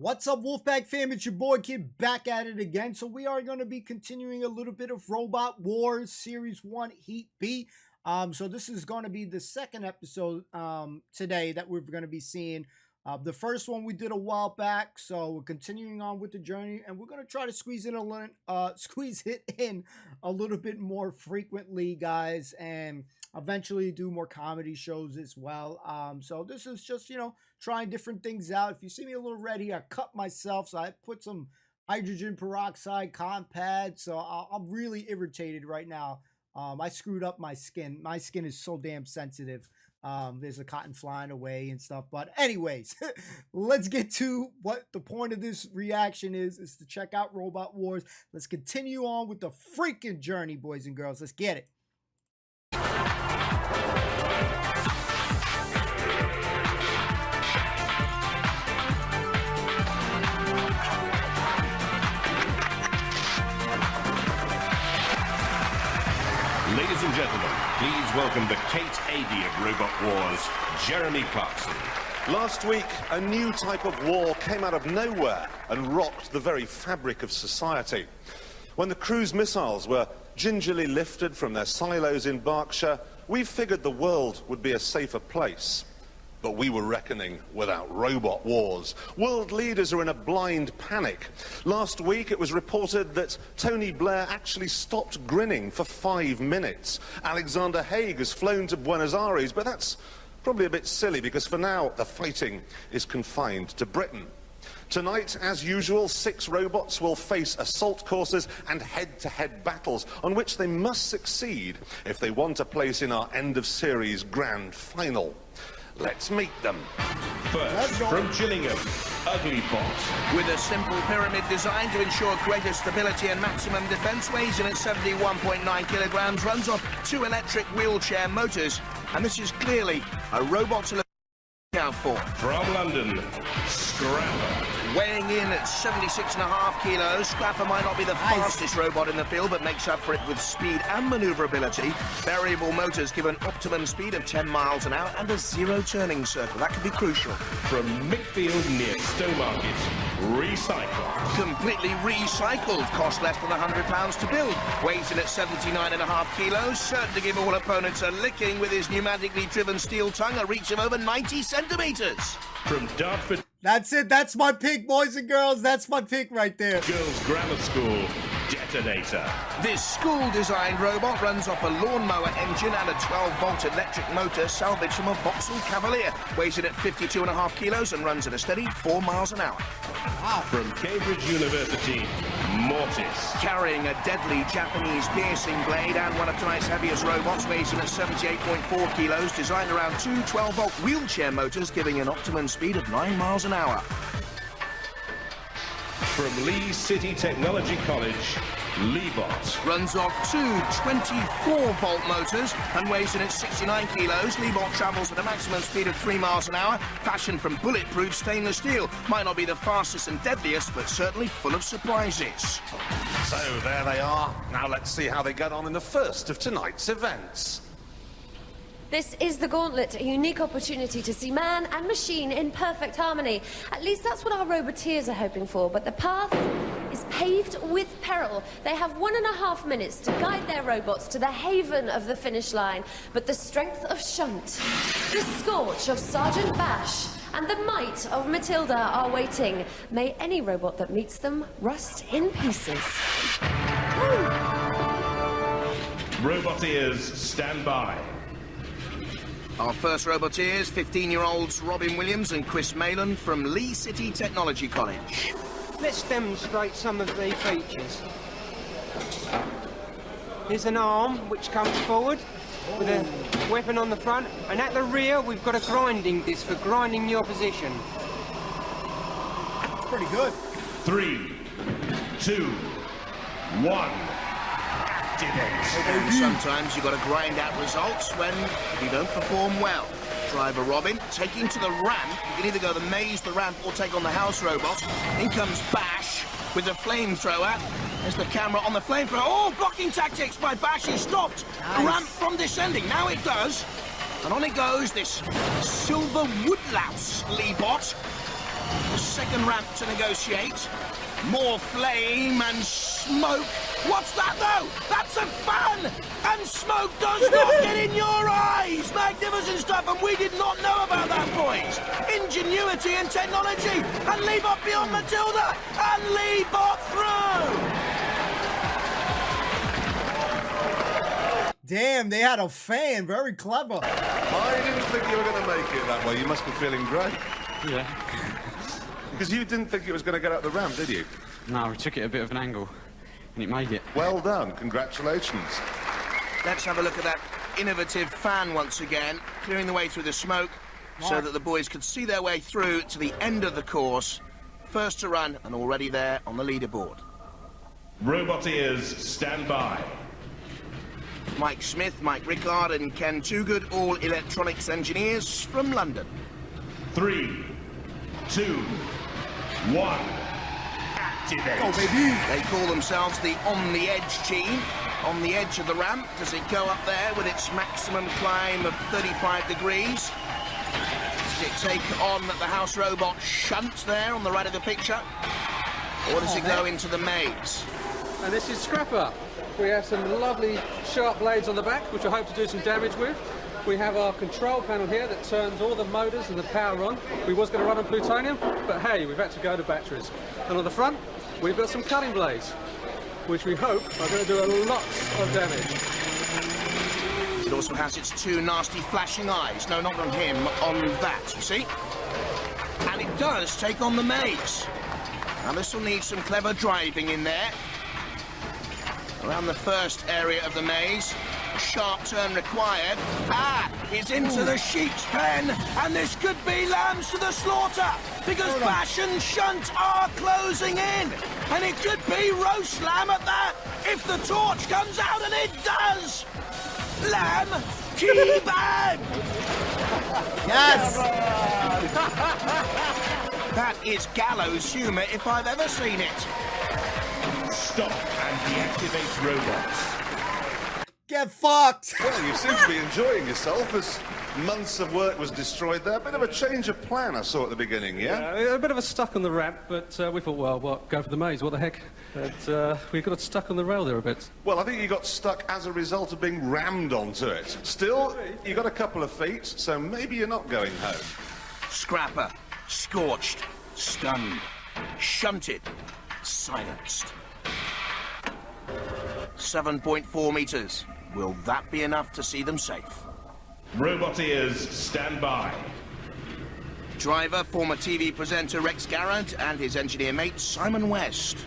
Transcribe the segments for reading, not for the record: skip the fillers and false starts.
What's up, Wolfpack fam? It's your boy Kid back at it again. So we are going to be continuing a little bit of Robot Wars Series 1 Heat B. So this is going to be the second episode today that we're going to be seeing. The first one we did a while back, so we're continuing on with the journey, and we're going to try to squeeze it in a little bit more frequently, guys, and eventually do more comedy shows as well. So this is just, trying different things out. If you see me a little red here, I cut myself, so I put some hydrogen peroxide compound, so I'm really irritated right now. I screwed up my skin. My skin is so damn sensitive. There's a cotton flying away and stuff. But anyways, let's get to what the point of this reaction is to check out Robot Wars. Let's continue on with the freaking journey, boys and girls. Let's get it. Ladies and gentlemen, please welcome the Kate Adie of Robot Wars, Jeremy Clarkson. Last week, a new type of war came out of nowhere and rocked the very fabric of society. When the cruise missiles were gingerly lifted from their silos in Berkshire, we figured the world would be a safer place. But we were reckoning without robot wars. World leaders are in a blind panic. Last week it was reported that Tony Blair actually stopped grinning for 5 minutes. Alexander Haig has flown to Buenos Aires, but that's probably a bit silly because for now the fighting is confined to Britain. Tonight, as usual, 6 robots will face assault courses and head-to-head battles on which they must succeed if they want a place in our end-of-series grand final. Let's meet them. First, from Gillingham, Ugly Bot. With a simple pyramid design to ensure greater stability and maximum defense, weighs in at 71.9 kilograms, runs off 2 electric wheelchair motors, and this is clearly a robot to look out for. From London, Scrapper. Weighing in at 76.5 kilos, Scrapper might not be the fastest robot in the field, but makes up for it with speed and maneuverability. Variable motors give an optimum speed of 10 miles an hour and a 0 turning circle. That could be crucial. From Mickfield near Stowmarket, Recycle. Completely recycled, cost less than £100 to build. Weighs in at 79.5 kilos, certain to give all opponents a licking with his pneumatically driven steel tongue, a reach of over 90 centimetres. From Dartford. That's it. That's my pick, boys and girls. That's my pick right there. Girls Grammar School, Detonator. This school-designed robot runs off a lawnmower engine and a 12-volt electric motor salvaged from a Vauxhall Cavalier. Weighs in at 52.5 kilos and runs at a steady 4 miles an hour. Wow. From Cambridge University, Mortis. Carrying a deadly Japanese piercing blade and one of tonight's heaviest robots, weighs in at 78.4 kilos, designed around 2 12-volt wheelchair motors, giving an optimum speed of 9 miles an hour. From Lee City Technology College, Leebot. Runs off 2 24-volt motors and weighs in at 69 kilos. Leebot travels at a maximum speed of 3 miles an hour, fashioned from bulletproof stainless steel. Might not be the fastest and deadliest, but certainly full of surprises. So there they are. Now let's see how they get on in the first of tonight's events. This is the Gauntlet, a unique opportunity to see man and machine in perfect harmony. At least that's what our roboteers are hoping for, but the path is paved with peril. They have 1.5 minutes to guide their robots to the haven of the finish line, but the strength of Shunt, the scorch of Sergeant Bash, and the might of Matilda are waiting. May any robot that meets them rust in pieces. Woo! Roboteers, stand by. Our first roboteers, 15-year-olds Robin Williams and Chris Malin from Lee City Technology College. Let's demonstrate some of the features. Here's an arm which comes forward with a weapon on the front, and at the rear we've got a grinding disc for grinding the opposition. That's pretty good. 3, 2, 1. And sometimes you've got to grind out results when you don't perform well. Driver Robin taking to the ramp. You can either go the maze, the ramp, or take on the house robot. In comes Bash with the flamethrower. There's the camera on the flamethrower. Oh, blocking tactics by Bash, who stopped the ramp from descending. Now it does. And on it goes, this silver woodlouse Leebot. Second ramp to negotiate. More flame and smoke. What's that, though? That's a fan! And smoke does not get in your eyes! Magnificent stuff, and we did not know about that, boys. Ingenuity and technology. And Leebot beyond Matilda. And Leebot through. Damn, they had a fan. Very clever. I didn't think you were going to make it that way. You must be feeling great. Yeah. Because you didn't think it was going to get up the ramp, did you? No, we took it a bit of an angle, and it made it. Well done. Congratulations. Let's have a look at that innovative fan once again, clearing the way through the smoke so that the boys could see their way through to the end of the course. First to run and already there on the leaderboard. Roboteers, stand by. Mike Smith, Mike Rickard and Ken Toogood, all electronics engineers from London. 3, 2, 1. Activate. Oh, baby. They call themselves the On the Edge team. On the edge of the ramp, does it go up there with its maximum climb of 35 degrees? Does it take on the house robot shunt there on the right of the picture? Or does it go into the maze? And this is Scrapper. We have some lovely sharp blades on the back, which I hope to do some damage with. We have our control panel here that turns all the motors and the power on. We was going to run on plutonium, but hey, we've had to go to batteries. And on the front, we've got some cutting blades, which we hope are going to do lots of damage. It also has its two nasty flashing eyes. No, not on him, on that, you see? And it does take on the maze. Now this will need some clever driving in there. Around the first area of the maze. A sharp turn required. Ah, it's into the sheep's pen, and this could be lambs to the slaughter, because Bash and Shunt are closing in, and it could be roast lamb at that, if the torch comes out, and it does! Lamb kebab! Yes! That is gallows humour if I've ever seen it. Stop and deactivate robots. Get fucked! Well, you seem to be enjoying yourself as months of work was destroyed there. Bit of a change of plan I saw at the beginning, yeah? A bit of a stuck on the ramp, but we thought, well, what, go for the maze, what the heck? But we got stuck on the rail there a bit. Well, I think you got stuck as a result of being rammed onto it. Still, you got a couple of feet, so maybe you're not going home. Scrapper, scorched, stunned, shunted, silenced. 7.4 metres. Will that be enough to see them safe? Roboteers, stand by. Driver, former TV presenter Rex Garrett and his engineer mate Simon West.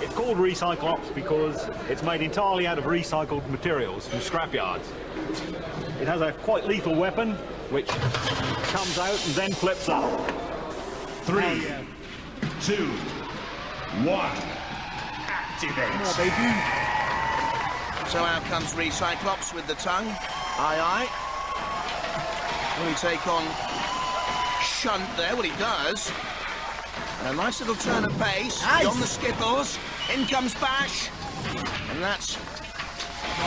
It's called Recyclops because it's made entirely out of recycled materials from scrapyards. It has a quite lethal weapon which comes out and then flips up. 3, 2, 1. Activate. Oh, baby. So out comes Recyclops with the tongue. Aye, aye. Will he take on Shunt there? Well, he does. And a nice little turn of pace. Nice. On the skittles. In comes Bash. And that's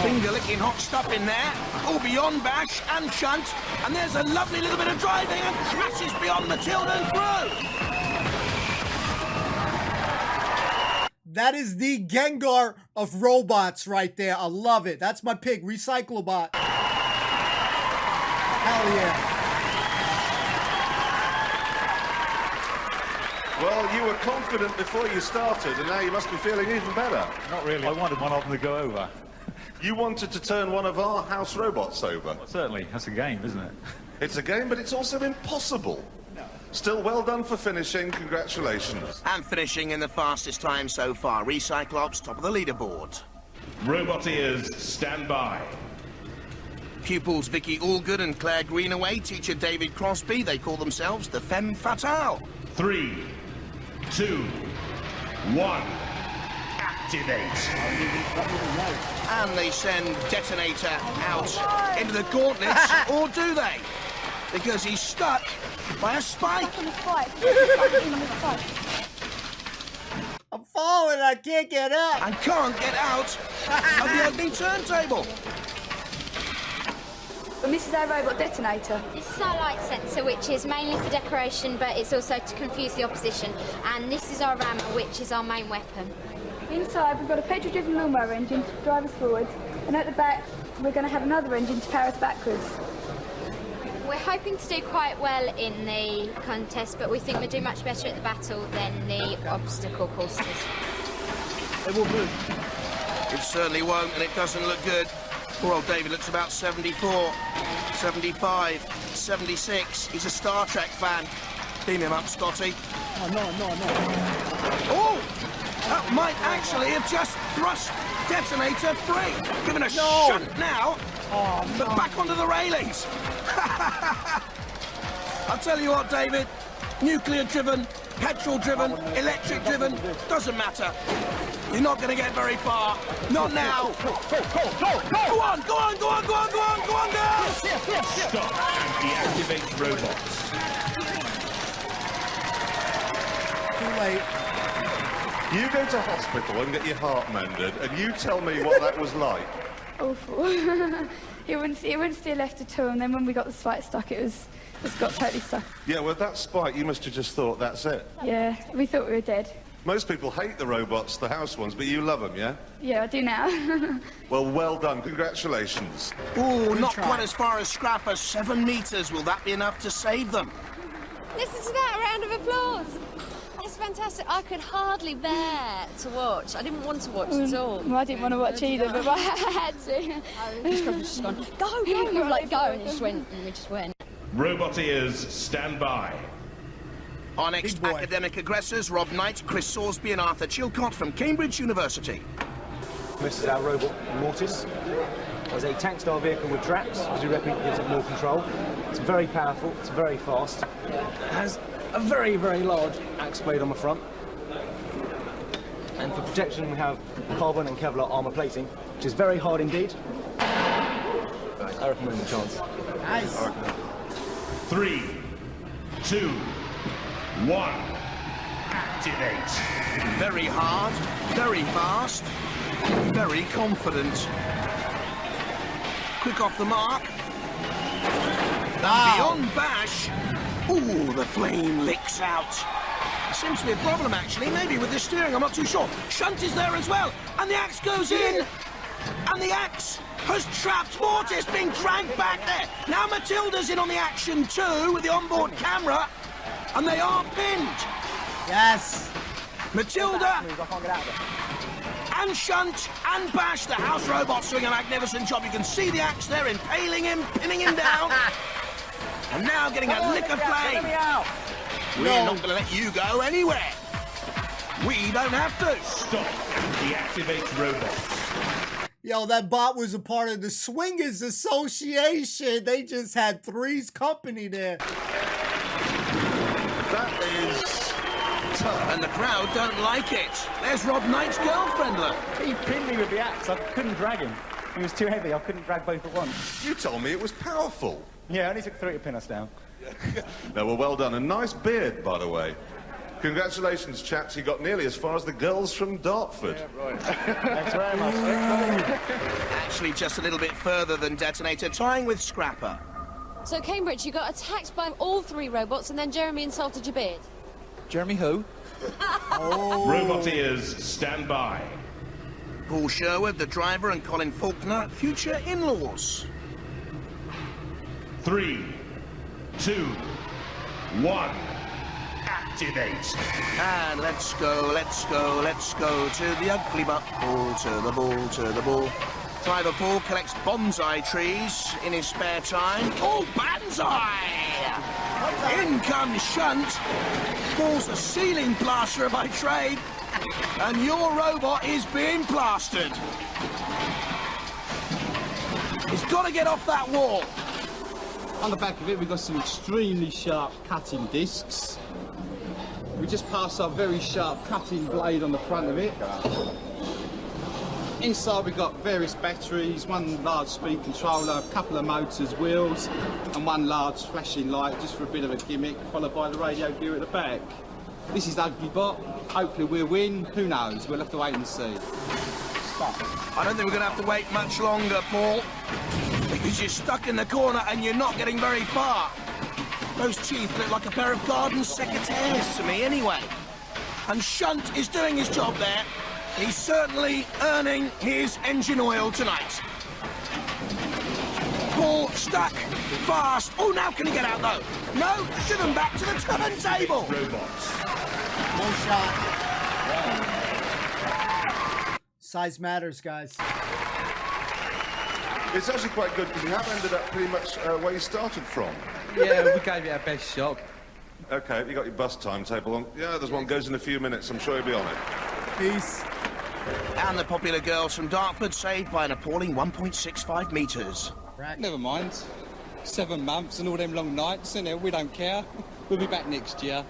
finger-licking hot stuff in there. All beyond Bash and Shunt. And there's a lovely little bit of driving and crashes beyond Matilda and through. That is the Gengar of robots right there. I love it. That's my pick, Recyclobot. Hell yeah. Well, you were confident before you started, and now you must be feeling even better. Not really. I wanted one of them to go over. You wanted to turn one of our house robots over. Well, certainly, that's a game, isn't it? It's a game, but it's also impossible. Still, well done for finishing. Congratulations. And finishing in the fastest time so far. Recyclops, top of the leaderboard. Roboteers, stand by. Pupils Vicky Allgood and Claire Greenaway, teacher David Crosby, they call themselves the Femme Fatale. 3, 2, 1. Activate. And they send Detonator out into the gauntlets, or do they? Because he's stuck by a spike. I'm falling, I can't get up. And can't get out of the ugly turntable. And this is our robot detonator. This is our light sensor, which is mainly for decoration, but it's also to confuse the opposition. And this is our rammer, which is our main weapon. Inside, we've got a petrol-driven lawnmower engine to drive us forwards, and at the back, we're going to have another engine to power us backwards. We're hoping to do quite well in the contest, but we think we'll do much better at the battle than the obstacle courses. It will do. It certainly won't, and it doesn't look good. Poor old David looks about 74, 75, 76. He's a Star Trek fan. Beam him up, Scotty. Oh, no. Oh! That might actually have just thrust detonator free. Given a shunt now, but back onto the railings. I'll tell you what, David, nuclear-driven, petrol-driven, electric-driven, doesn't matter. You're not going to get very far. Not now. Go on, girls! Stop and deactivate robots. Too late. You go to hospital and get your heart mended, and you tell me what that was like. Awful. it wouldn't stay left at all, and then when we got the spike stuck, it got totally stuck. Yeah, with that spike, you must have just thought, that's it. Yeah, we thought we were dead. Most people hate the robots, the house ones, but you love them, yeah? Yeah, I do now. Well done. Congratulations. Oh, not quite as far as Scrapper. 7 metres. Will that be enough to save them? Listen to that, a round of applause. That's fantastic. I could hardly bear to watch. I didn't want to watch at all. Well, I didn't want to watch either, but I had to. This girl was just gone, go, we were like, go, and we just went. Roboteers, stand by. Our next academic aggressors, Rob Knight, Chris Salisbury and Arthur Chilcott from Cambridge University. This is our robot, Mortis. It's a tank-style vehicle with tracks, as we reckon it gives it more control. It's very powerful, it's very fast. It has a very, very large axe blade on the front. And for protection, we have carbon and Kevlar armour plating, which is very hard indeed. I reckon we're in the chance. Nice. 3, 2, 1. Activate. Very hard, very fast, very confident. Quick off the mark. And beyond bash. Ooh, the flame licks out. Seems to be a problem, actually. Maybe with the steering, I'm not too sure. Shunt is there as well. And the axe goes in. And the axe has trapped Mortis, being dragged back there. Now Matilda's in on the action too, with the onboard camera. And they are pinned. Yes. Matilda and Shunt and Bash, the house robots doing a magnificent job. You can see the axe there, impaling him, pinning him down. And now getting a lick of flame. We're not going to let you go anywhere. We don't have to. Stop and deactivate robots. Yo, that bot was a part of the Swingers Association. They just had Three's Company there. That is tough. And the crowd don't like it. There's Rob Knight's girlfriend, look. He pinned me with the axe. I couldn't drag him. He was too heavy. I couldn't drag both at once. You told me it was powerful. Yeah, it only took 3 to pin us down. No, well done. A nice beard, by the way. Congratulations, chaps. You got nearly as far as the girls from Dartford. Yeah, right. Thanks very much. Actually, just a little bit further than Detonator, tying with Scrapper. So, Cambridge, you got attacked by all 3 robots, and then Jeremy insulted your beard. Jeremy who? Roboteers, stand by. Paul Sherwood, the driver, and Colin Faulkner, future in-laws. 3, 2, 1. Activate. And let's go to the ugly butt. Ball to the ball, to the ball. Driver Paul collects bonsai trees in his spare time. Oh, banzai! In comes Shunt. Paul's a ceiling plasterer by trade. And your robot is being plastered. He's got to get off that wall. On the back of it, we've got some extremely sharp cutting discs. We just passed our very sharp cutting blade on the front of it. Inside we've got various batteries, one large speed controller, a couple of motors, wheels, and one large flashing light just for a bit of a gimmick, followed by the radio gear at the back. This is Ugly Bot. Hopefully we'll win. Who knows? We'll have to wait and see. I don't think we're going to have to wait much longer, Paul. Because you're stuck in the corner and you're not getting very far. Those teeth look like a pair of garden secateurs to me anyway. And Shunt is doing his job there. He's certainly earning his engine oil tonight. Paul stuck fast. Oh, now can he get out though? No, driven back to the turntable. No shot. Size matters, guys. It's actually quite good because you have ended up pretty much where you started from. Yeah, we gave it our best shot. Okay, have you got your bus timetable on? Yeah, there's one goes in a few minutes. I'm sure you'll be on it. Peace. And the popular girls from Dartford saved by an appalling 1.65 metres. Never mind. 7 months and all them long nights, innit? We don't care. We'll be back next year.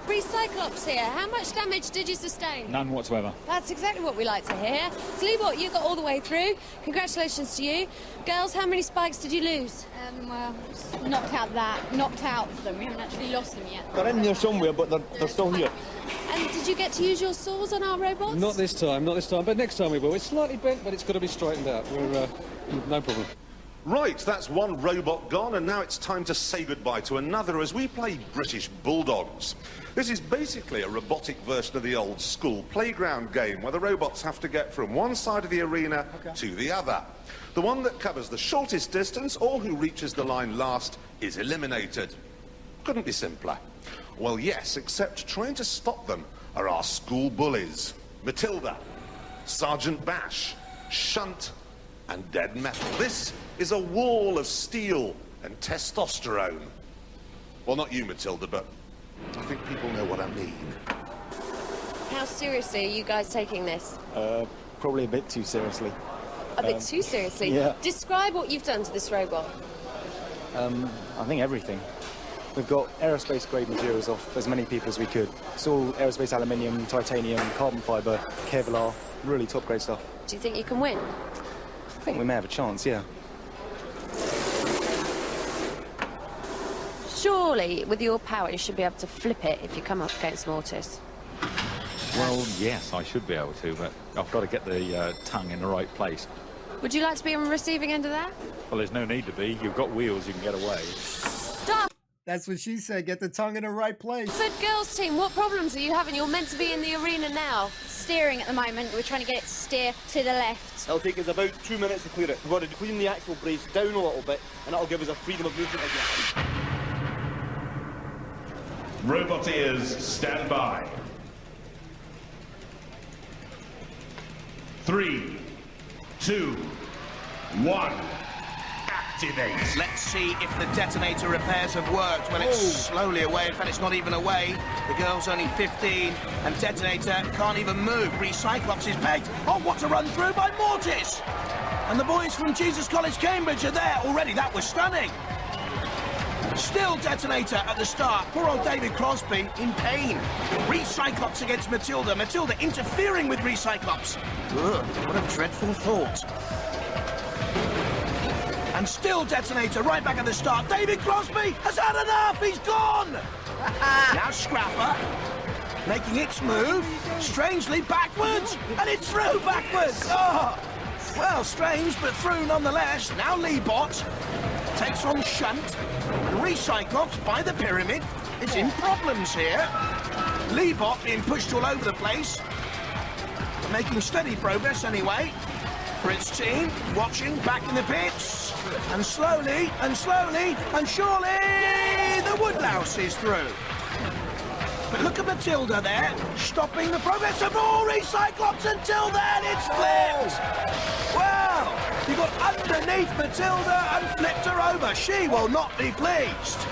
Recyclops here. How much damage did you sustain? None whatsoever. That's exactly what we like to hear. So, Lewi, you got all the way through. Congratulations to you. Girls, how many spikes did you lose? Well, knocked out them. We haven't actually lost them yet. They're in there somewhere, but they're still here. And did you get to use your saws on our robots? Not this time, but next time we will. It's slightly bent, but it's got to be straightened out. We're, no problem. Right, that's one robot gone, and now it's time to say goodbye to another as we play British Bulldogs. This is basically a robotic version of the old school playground game where the robots have to get from one side of the arena to the other. The one that covers the shortest distance or who reaches the line last is eliminated. Couldn't be simpler. Well, yes, except trying to stop them are our school bullies. Matilda, Sergeant Bash, Shunt, and Dead Metal. This is a wall of steel and testosterone. Well, not you, Matilda, but I think people know what I mean. How seriously are you guys taking this? Probably a bit too seriously. A bit too seriously? Yeah. Describe what you've done to this robot. I think everything. We've got aerospace-grade materials off as many people as we could. It's all aerospace aluminium, titanium, carbon fibre, Kevlar, really top-grade stuff. Do you think you can win? I think we may have a chance, yeah. Surely, with your power, you should be able to flip it if you come up against Mortis. Well, yes, I should be able to, but I've got to get the tongue in the right place. Would you like to be on the receiving end of that? Well, there's no need to be. You've got wheels, you can get away. Stop! That's what she said. Get the tongue in the right place. But girls team, what problems are you having? You're meant to be in the arena now. Steering at the moment. We're trying to get it to steer to the left. It'll take us about 2 minutes to clear it. We've got to clean the axle brace down a little bit, and that'll give us a freedom of movement again. Roboteers, stand by. 3, 2, 1. Activate. Let's see if the detonator repairs have worked. Well, it's slowly away. In fact, it's not even away. The girl's only 15, and detonator can't even move. Recyclops is pegged. Oh, what a run through by Mortis! And the boys from Jesus College, Cambridge are there already. That was stunning. Still detonator at the start. Poor old David Crosby in pain. Recyclops against Matilda. Matilda interfering with Recyclops. Ugh, what a dreadful thought. And still detonator right back at the start. David Crosby has had enough. He's gone. Now Scrapper making its move. Strangely backwards. And it's through backwards. Oh, well, strange, but through nonetheless. Now Leebot takes on Shunt. Recyclops by the pyramid is in problems here. Leebot being pushed all over the place. Making steady progress anyway. For its team, watching back in the pits, and slowly, and surely, the woodlouse is through. But look at Matilda there, stopping the progress of all Recyclops. Until then, it's flipped. Well, you got underneath Matilda and flipped her over. She will not be pleased.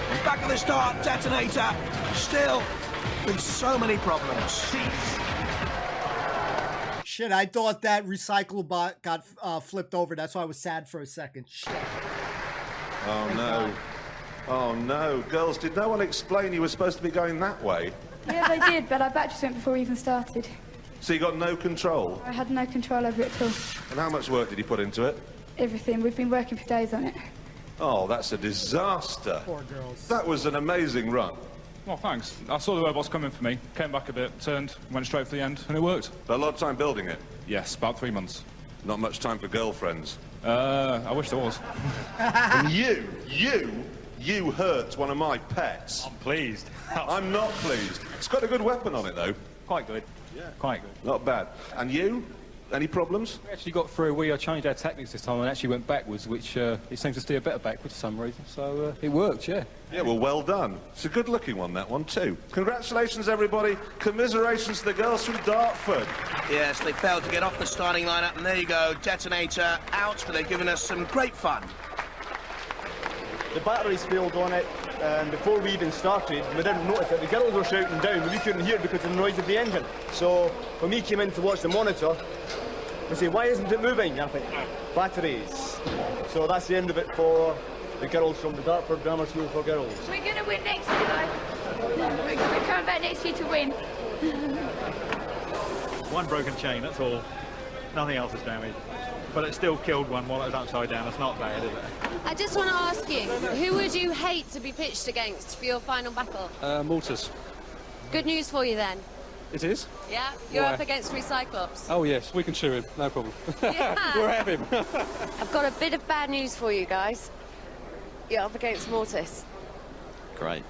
And back at the start, detonator, still with so many problems. Shit, I thought that recycle bot got flipped over. That's why I was sad for a second. Shit. Oh, no. Oh, no. Girls, did no one explain you were supposed to be going that way? Yeah, they did, but our batteries went before we even started. So you got no control? I had no control over it at all. And how much work did you put into it? Everything. We've been working for days on it. Oh, that's a disaster. Poor girls. That was an amazing run. Well, thanks. I saw the robots coming for me, came back a bit, turned, went straight for the end, and it worked. A lot of time building it? Yes, about 3 months. Not much time for girlfriends. I wish there was. And you hurt one of my pets. I'm pleased. I'm not pleased. It's got a good weapon on it, though. Quite good. Yeah. Quite good. Not bad. And you? Any problems? We actually got through. We changed our tactics this time and actually went backwards, which it seems to steer better backwards for some reason. So it worked, yeah. Yeah, well done. It's a good-looking one, that one, too. Congratulations, everybody. Commiserations to the girls from Dartford. Yes, they failed to get off the starting lineup, and there you go, Detonator out, but they've given us some great fun. The batteries failed on it, and before we even started, we didn't notice it. The girls were shouting down, but we couldn't hear it because of the noise of the engine. So when we came in to watch the monitor, we say, why isn't it moving? And I think, batteries. So that's the end of it for the girls from the Dartford Grammar School for Girls. We're going to win next year, guys. We're coming back next year to win. One broken chain, that's all. Nothing else is damaged. But it still killed one while it was upside down. It's not bad, is it? I just want to ask you, who would you hate to be pitched against for your final battle? Mortars. Good news for you then. It is? Yeah, you're Why? up against Recyclops. Oh yes, we can shoot him, no problem. Yeah. We'll have him. I've got a bit of bad news for you guys. You're up against Mortis. Great.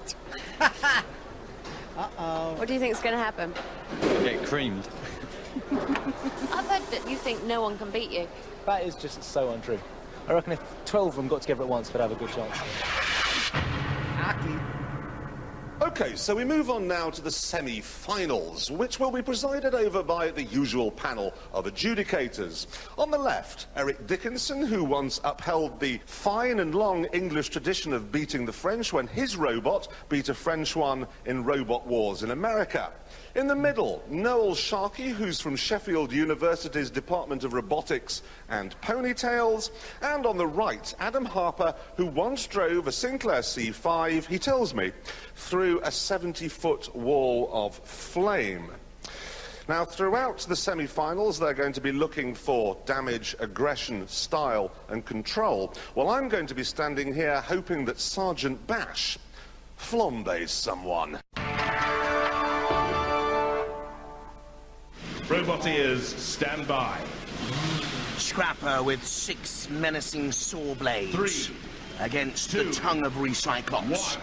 Uh-oh. What do you think's going to happen? Get creamed. I've heard that you think no one can beat you. That is just so untrue. I reckon if 12 of them got together at once, they'd have a good chance. OK, so we move on now to the semi-finals, which will be presided over by the usual panel of adjudicators. On the left, Eric Dickinson, who once upheld the fine and long English tradition of beating the French when his robot beat a French one in Robot Wars in America. In the middle, Noel Sharkey, who's from Sheffield University's Department of Robotics and Ponytails. And on the right, Adam Harper, who once drove a Sinclair C5, he tells me, through a 70-foot wall of flame. Now, throughout the semi-finals, they're going to be looking for damage, aggression, style and control. Well, I'm going to be standing here hoping that Sergeant Bash flambés someone. Roboteers, stand by. Scrapper with 6 menacing saw blades. 3, against 2, the tongue of Recyclops. 1.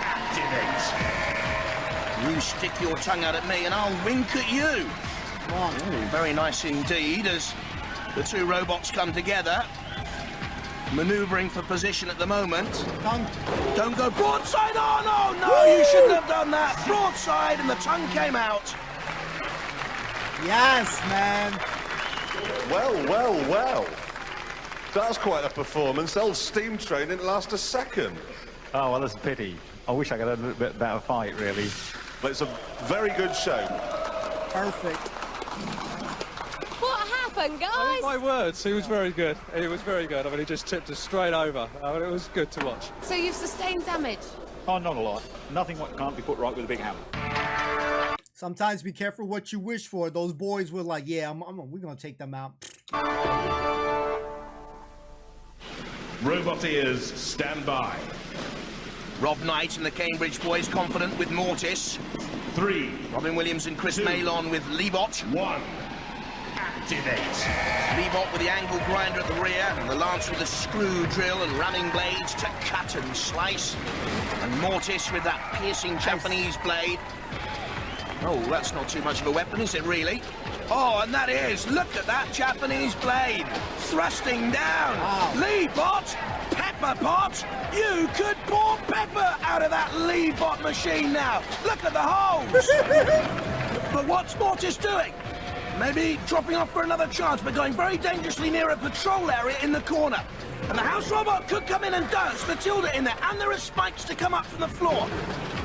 Activate. You stick your tongue out at me and I'll wink at you. Ooh, very nice indeed as the two robots come together. Manoeuvring for position at the moment. Don't go broadside. Oh, no, you shouldn't have done that. Broadside and the tongue came out. Yes, man. Well. That's quite a performance. Old steam train didn't last a second. Oh, well, that's a pity. I wish I could have a little bit better fight, really. But it's a very good show. Perfect. What happened, guys? Oh, my words, he was very good. He was very good. I mean, he just tipped us straight over. I mean, it was good to watch. So you've sustained damage? Oh, not a lot. Nothing what can't be put right with a big hammer. Sometimes be careful what you wish for. Those boys were like, yeah, we're going to take them out. Roboteers, stand by. Rob Knight and the Cambridge boys confident with Mortis. 3, Robin Williams and Chris Malon with Leebot. 1. Activate. Leebot with the angle grinder at the rear, and the Lance with the screw drill and ramming blades to cut and slice. And Mortis with that piercing Japanese blade. Oh, that's not too much of a weapon, is it really? Oh, and that is, look at that Japanese blade, thrusting down. Wow. Leebot, pepper pot, you could pour pepper out of that Leebot machine now. Look at the holes. But what's Mortis doing? Maybe dropping off for another chance, but going very dangerously near a patrol area in the corner. And the house robot could come in and dance Matilda in there, and there are spikes to come up from the floor.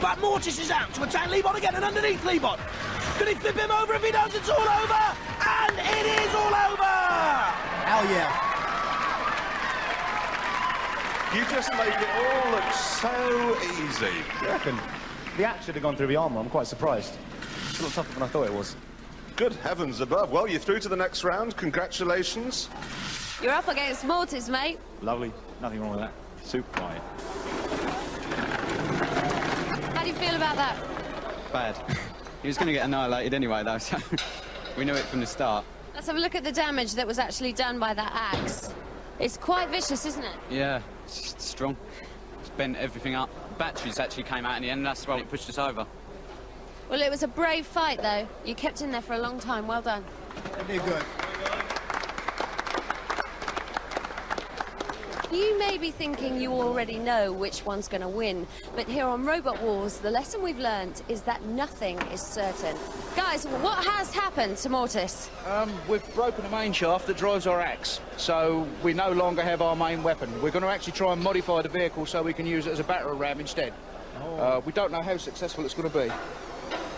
But Mortis is out to attack Leebot again, and underneath Leebot. Could he flip him over? If he does, it's all over! And it is all over! Hell yeah. You just made it all look so easy. I reckon the axe should have gone through the armour. I'm quite surprised. It's a lot tougher than I thought it was. Good heavens above. Well, you're through to the next round. Congratulations. You're up against Mortis, mate. Lovely. Nothing wrong with that. Super quiet. How do you feel about that? Bad. He was going to get annihilated anyway, though, so we knew it from the start. Let's have a look at the damage that was actually done by that axe. It's quite vicious, isn't it? Yeah, it's strong. It's bent everything up. Batteries actually came out in the end, and that's why it pushed us over. Well, it was a brave fight, though. You kept in there for a long time. Well done. They did good. You may be thinking you already know which one's going to win, but here on Robot Wars, the lesson we've learned is that nothing is certain. Guys, what has happened to Mortis? We've broken the main shaft that drives our axe, so we no longer have our main weapon. We're going to actually try and modify the vehicle so we can use it as a battering ram instead. We don't know how successful it's going to be.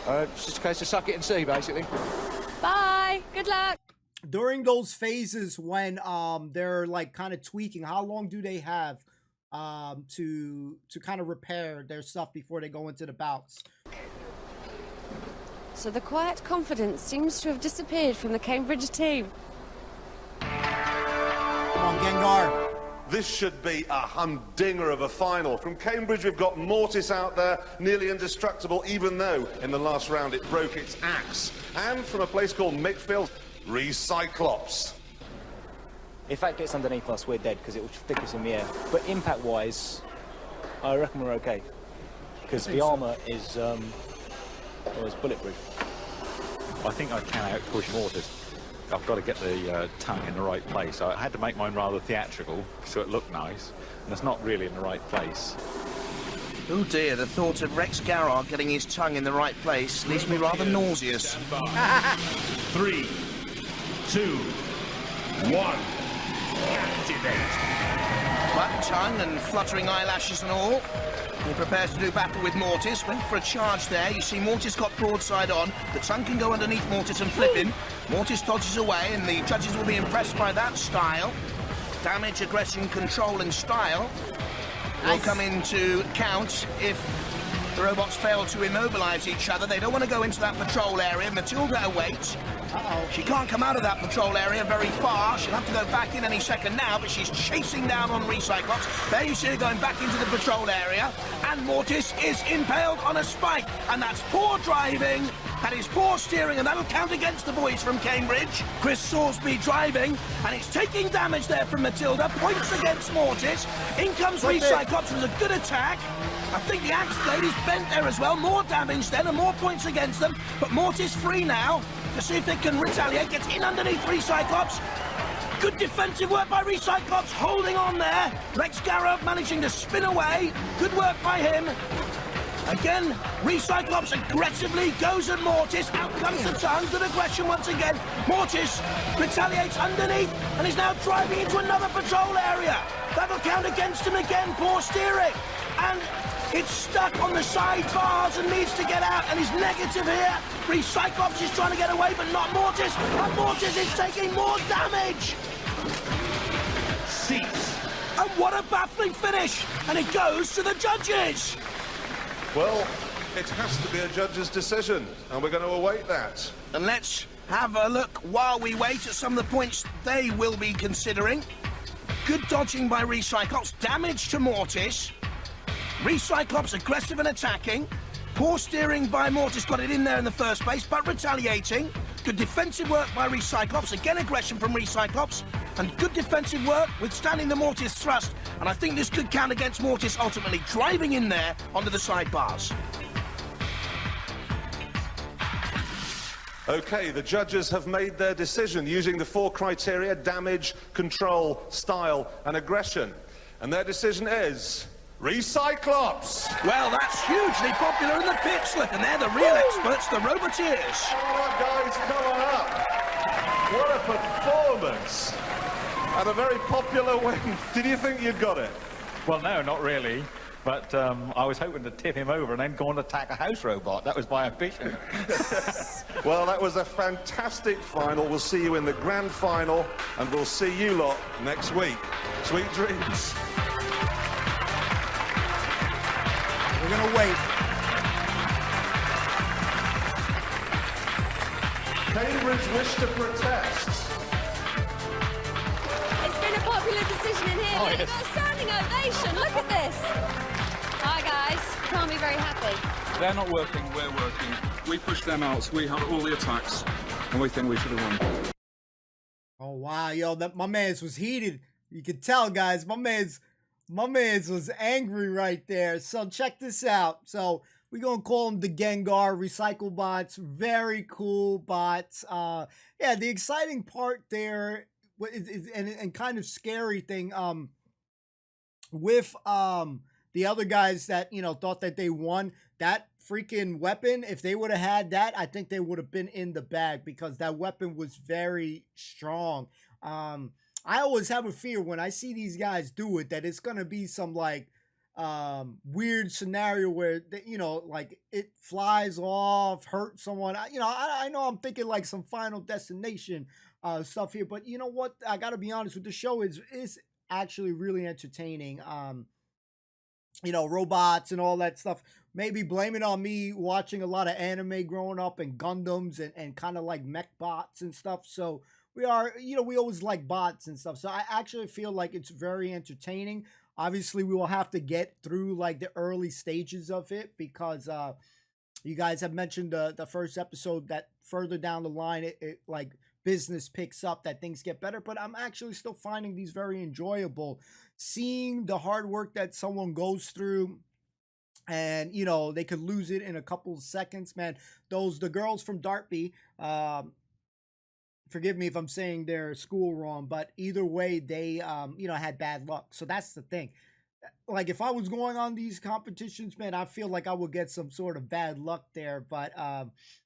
It's just a case of suck it and see, basically. Bye. Good luck. During those phases when they're like kind of tweaking, how long do they have to kind of repair their stuff before they go into the bouts? So the quiet confidence seems to have disappeared from the Cambridge team. Come on, Gengar. This should be a humdinger of a final. From Cambridge, we've got Mortis out there, nearly indestructible, even though in the last round it broke its axe. And from a place called Mickfield, Recyclops. If that gets underneath us, we're dead because it will stick us in the air. But impact-wise, I reckon we're okay because the armour is bulletproof. I think I can out-push Mortis. I've got to get the tongue in the right place. I had to make mine rather theatrical so it looked nice, and it's not really in the right place. Oh dear, the thought of Rex Garrard getting his tongue in the right place leaves me rather nauseous. 3, 2, 1. Activate. But tongue and fluttering eyelashes and all, he prepares to do battle with Mortis. Went for a charge there. You see Mortis got broadside on. The tongue can go underneath Mortis and flip him. Mortis dodges away, and the judges will be impressed by that style. Damage, aggression, control, and style will come into count if the robots fail to immobilize each other. They don't want to go into that patrol area. Matilda awaits. She can't come out of that patrol area very far. She'll have to go back in any second now, but she's chasing down on Recyclops. There you see her going back into the patrol area, and Mortis is impaled on a spike, and that's poor driving, that is poor steering, and that'll count against the boys from Cambridge. Chris Sorsby driving, and it's taking damage there from Matilda. Points against Mortis. In comes Recyclops with a good attack. I think the axe blade is bent there as well. More damage then, and more points against them. But Mortis free now to see if they can retaliate. Gets in underneath Recyclops. Good defensive work by Recyclops, holding on there. Rex Garrett managing to spin away. Good work by him. Again, Recyclops aggressively goes at Mortis. Out comes the tongue. Good aggression once again. Mortis retaliates underneath and is now driving into another patrol area. That'll count against him again. Poor steering. And it's stuck on the side bars and needs to get out, and he's negative here. Recyclops is trying to get away, but not Mortis. And Mortis is taking more damage. Cease. And what a baffling finish. And it goes to the judges. Well, it has to be a judge's decision, and we're going to await that. And let's have a look while we wait at some of the points they will be considering. Good dodging by Recyclops, damage to Mortis. Recyclops aggressive and attacking. Poor steering by Mortis, got it in there in the first place, but retaliating. Good defensive work by Recyclops, again aggression from Recyclops. And good defensive work, withstanding the Mortis thrust. And I think this could count against Mortis ultimately driving in there onto the sidebars. OK, the judges have made their decision using the 4 criteria: damage, control, style, and aggression. And their decision is Recyclops. Well, that's hugely popular in the pits, look, and they're the real experts, the Roboteers. Come on, guys, come on up. What a performance. And a very popular win. Did you think you'd got it? Well, no, not really. But I was hoping to tip him over and then go and attack a house robot. That was my ambition. Well, that was a fantastic final. We'll see you in the grand final, and we'll see you lot next week. Sweet dreams. We're gonna wait. Cambridge wish to protest. It's been a popular decision in here. Oh, Look, yes. got a standing ovation. Look at this. Hi, guys. Can't be very happy. They're not working, we're working. We pushed them out, so we had all the attacks, and we think we should have won. Oh wow, yo, that my man's was heated. You can tell, guys, my man's was angry right there. So check this out. So we're gonna call them the Gengar recycle bots. Very cool bots. Yeah, the exciting part there and kind of scary thing with the other guys that, you know, thought that they won, that freaking weapon, if they would have had that, I think they would have been in the bag, because that weapon was very strong. I always have a fear when I see these guys do it that it's gonna be some like weird scenario where they, you know, like it flies off, hurt someone. I know I'm thinking like some Final Destination stuff here, but you know what? I gotta be honest with the show is actually really entertaining. You know, robots and all that stuff. Maybe blame it on me watching a lot of anime growing up and Gundams and kind of like mech bots and stuff. So we always like bots and stuff. So I actually feel like it's very entertaining. Obviously, we will have to get through like the early stages of it, because you guys have mentioned the first episode that further down the line, it like business picks up, that things get better. But I'm actually still finding these very enjoyable. Seeing the hard work that someone goes through, and you know, they could lose it in a couple of seconds, man. The girls from Dartby, forgive me if I'm saying their school wrong, but either way, they had bad luck. So that's the thing. Like, if I was going on these competitions, man, I feel like I would get some sort of bad luck there. But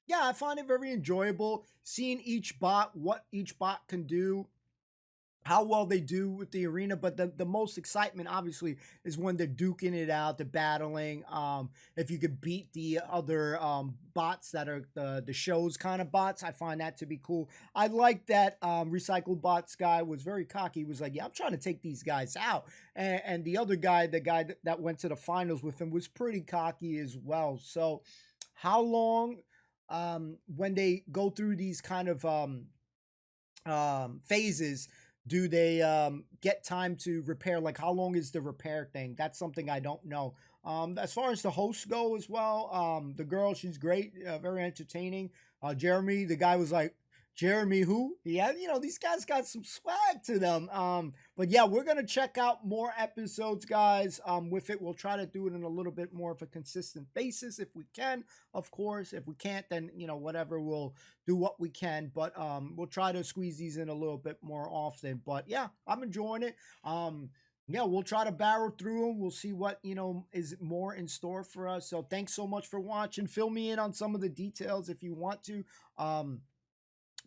yeah, I find it very enjoyable seeing what each bot can do, how well they do with the arena. But the most excitement, obviously, is when they're duking it out, they're battling. If you could beat the other bots that are the show's kind of bots, I find that to be cool. I like that Recycled Bots guy was very cocky. He was like, yeah, I'm trying to take these guys out. And the other guy, the guy that went to the finals with him, was pretty cocky as well. So how long, when they go through these kind of phases, do they get time to repair? Like, how long is the repair thing? That's something I don't know. As far as the hosts go as well, the girl, she's great, very entertaining. Jeremy, the guy was like, Jeremy who? Yeah, you know, these guys got some swag to them. But yeah, we're going to check out more episodes, guys. With it, we'll try to do it in a little bit more of a consistent basis if we can, of course. If we can't, then, you know, whatever, we'll do what we can. But we'll try to squeeze these in a little bit more often. But yeah, I'm enjoying it. Yeah, we'll try to barrel through them. We'll see what, you know, is more in store for us. So thanks so much for watching. Fill me in on some of the details if you want to.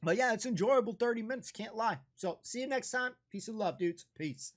But yeah, it's enjoyable 30 minutes. Can't lie. So see you next time. Peace and love, dudes. Peace.